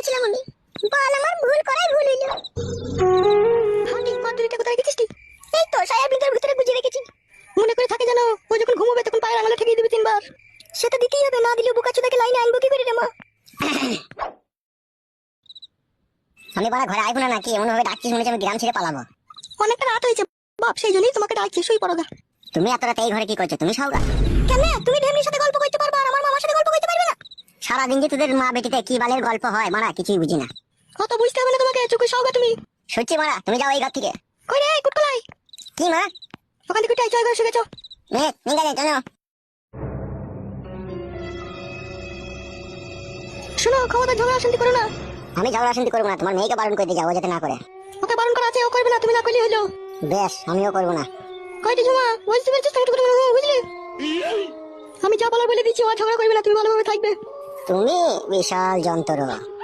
করেছিলাম আমি। বল আমার ভুল করাই ভুল হইলো। হানি মাদুরিটা কোথায় রেখেছিস তুই? এই তো সায়ার ভিতরে গুজিয়ে রেখেছি। মনে করে থাকে জানো, ও যখন ঘুমোবে তখন পায়ের আঙুলে ঠেকিয়ে দিবি 3 বার। সেটা দিতেই হবে, না দিলে বোকাচোদাকে লাইনে আনবো কি করে রে মা? আমি বড় ঘরে আইবো না নাকি? এমন ভাবে ডাকছিস মনে হচ্ছে আমি গ্রাম ছেড়ে পালাবো। অনেকটা রাত হয়েছে বাপ, সেই জন্যই তোমাকে ডাকছি, শুই পড়ো গা। তুমি এত রাতে এই ঘরে কি করছো? তুমি সাউরা কেন? তুমি ঢেমনির সাথে গল্প করতে পারবা আর আমার মামার সাথে গল্প করতে পারবে না? সারাদিন যে তোদের মা বেটিতে কি বালের গল্প হয় মারা, কিছুই বুঝি না। কত বুঝতে হবে না তোমাকে, চুকুর সাউগা তুমি। সত্যি মারা, তুমি যাও এই ঘর থেকে। কই রে কুটকলাই? কি মা? ওখান থেকে উঠে জয় ঘরে শুয়ে গেছো। নিগা দে জানো। শোনো, ক্ষমতা ঝগড়া শান্তি করো না। আমি ঝগড়া শান্তি করবো না, তোমার মেয়েকে বারণ করে দিয়ে যাও, ও যাতে না করে। ওকে বারণ করা আছে, ও করবে না, তুমি না করলে হলো। বেশ, আমিও করবো না। কয়টি ঝুমা বুঝতে পেরেছিস? বুঝলি, আমি যা বলার বলে দিচ্ছি, ও ঝগড়া করবে না, তুমি ভালোভাবে থাকবে। তুমি বিশাল যন্ত্র।